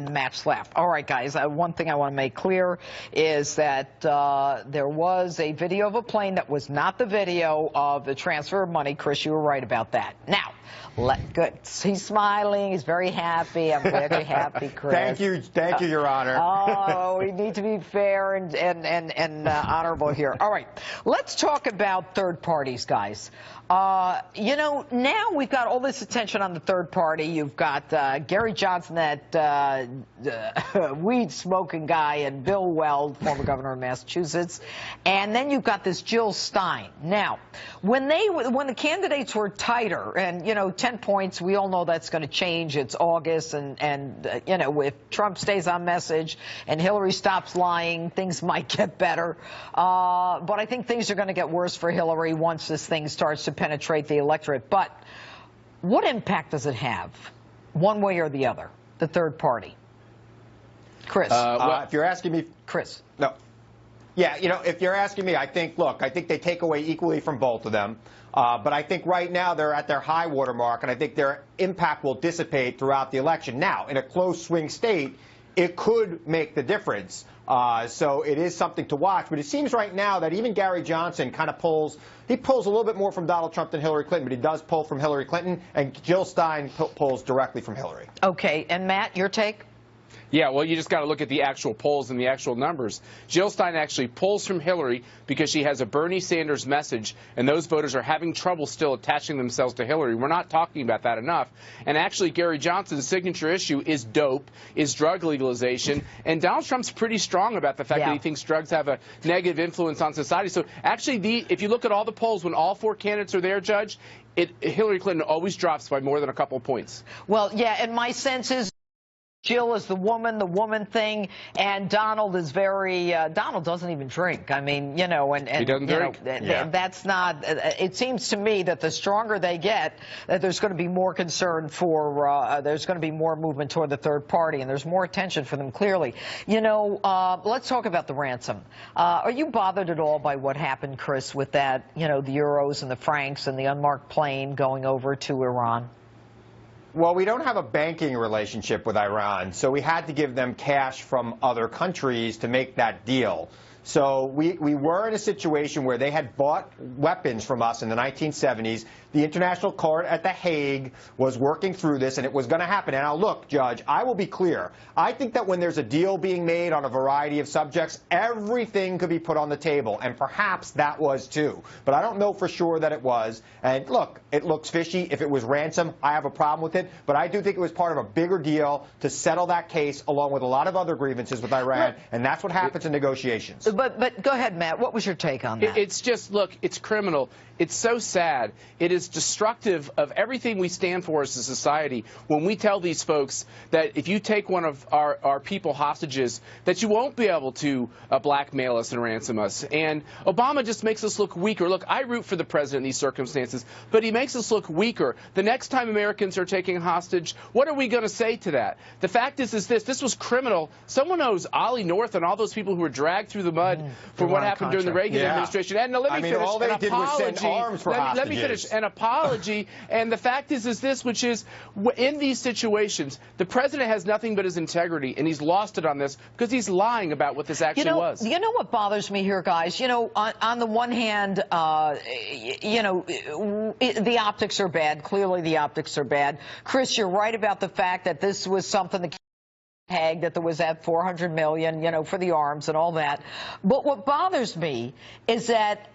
Matt Schlapp. All right, guys, one thing I want to make clear is that there was a video of a plane that was not the video of the transfer of money. Chris, you were right about that. Now, good. He's smiling. He's very happy. I'm very happy, Chris. Thank you, Your Honor. Oh, we need to be fair and honorable here. All right, let's talk about third parties, guys. You know, now we've got all this attention on the third party. You've got Gary Johnson, that weed-smoking guy, and Bill Weld, former governor of Massachusetts. And then you've got this Jill Stein. Now, when the candidates were tighter, and, you know, 10 points, we all know that's going to change. It's August, and you know, if Trump stays on message and Hillary stops lying, things might get better. But I think things are going to get worse for Hillary once this thing starts to penetrate the electorate. But what impact does it have, one way or the other, the third party? Chris. Well, if you're asking me, Chris. No. Yeah, you know, if you're asking me, I think they take away equally from both of them. But I think right now they're at their high water mark, and I think their impact will dissipate throughout the election. Now, in a close swing state, it could make the difference. So it is something to watch. But it seems right now that even Gary Johnson kind of pulls a little bit more from Donald Trump than Hillary Clinton, but he does pull from Hillary Clinton, and Jill Stein pulls directly from Hillary. Okay. And Matt, your take? Yeah, well, you just got to look at the actual polls and the actual numbers. Jill Stein actually pulls from Hillary because she has a Bernie Sanders message, and those voters are having trouble still attaching themselves to Hillary. We're not talking about that enough. And actually, Gary Johnson's signature issue is dope, is drug legalization, and Donald Trump's pretty strong about the fact that he thinks drugs have a negative influence on society. So actually, if you look at all the polls, when all four candidates are there, Judge, Hillary Clinton always drops by more than a couple of points. Well, yeah, and my sense is Jill is the woman thing, and Donald is very, Donald doesn't even drink. I mean, you know, and he doesn't drink. That's not, it seems to me that the stronger they get, that there's going to be more concern for, there's going to be more movement toward the third party, and there's more attention for them, clearly. You know, let's talk about the ransom. Are you bothered at all by what happened, Chris, with that, you know, the euros and the francs and the unmarked plane going over to Iran? Well, we don't have a banking relationship with Iran, so we had to give them cash from other countries to make that deal. So we were in a situation where they had bought weapons from us in the 1970s. The International Court at The Hague was working through this, and it was going to happen. And now, look, Judge, I will be clear. I think that when there's a deal being made on a variety of subjects, everything could be put on the table, and perhaps that was too. But I don't know for sure that it was. And look, it looks fishy. If it was ransom, I have a problem with it. But I do think it was part of a bigger deal to settle that case, along with a lot of other grievances with Iran, and that's what happens in negotiations. But go ahead, Matt. What was your take on that? It's just, look, it's criminal. It's so sad. It is destructive of everything we stand for as a society when we tell these folks that if you take one of our people hostages, that you won't be able to blackmail us and ransom us. And Obama just makes us look weaker. Look, I root for the president in these circumstances, but he makes us look weaker. The next time Americans are taking a hostage, what are we going to say to that? The fact is this was criminal. Someone owes Ollie North and all those people who were dragged through the mud for what happened during the Reagan administration. And now, let me finish. All they did was send arms for hostages. Let me finish. An apology. And the fact is this, which is, in these situations, the president has nothing but his integrity, and he's lost it on this because he's lying about what this actually was. You know what bothers me here, guys? You know, on the one hand, you know, the optics are bad. Clearly, the optics are bad. Chris, you're right about the fact that this was something that Hague, that there was that $400 million, you know, for the arms and all that. But what bothers me is that,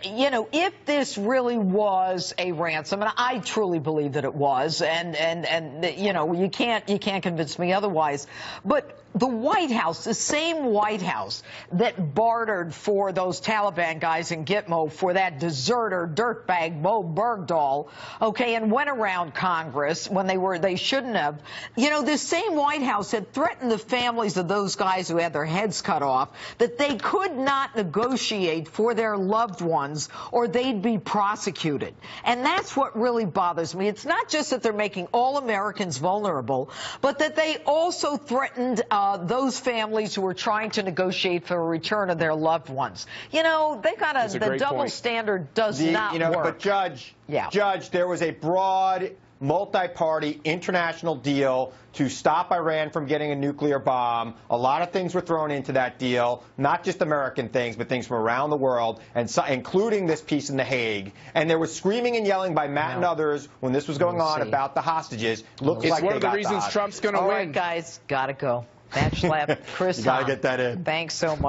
you know, if this really was a ransom, and I truly believe that it was, and you know, you can't convince me otherwise, but the White House, the same White House that bartered for those Taliban guys in Gitmo for that deserter dirtbag Mo Bergdahl, okay, and went around Congress when they shouldn't have. You know, this same White House had threatened the families of those guys who had their heads cut off that they could not negotiate for their loved ones or they'd be prosecuted. And that's what really bothers me. It's not just that they're making all Americans vulnerable, but that they also threatened those families who were trying to negotiate for a return of their loved ones. You know, they got the double standard does not work. But Judge, there was a broad multi-party international deal to stop Iran from getting a nuclear bomb. A lot of things were thrown into that deal, not just American things, but things from around the world, and including this piece in The Hague. And there was screaming and yelling by Matt and others when this was going on about the hostages. Looks it's like one they of the got reasons the Trump's going to win. All right, guys, gotta go. Matt Schlapp, Chris You got to Hahn, get that in. thanks so much.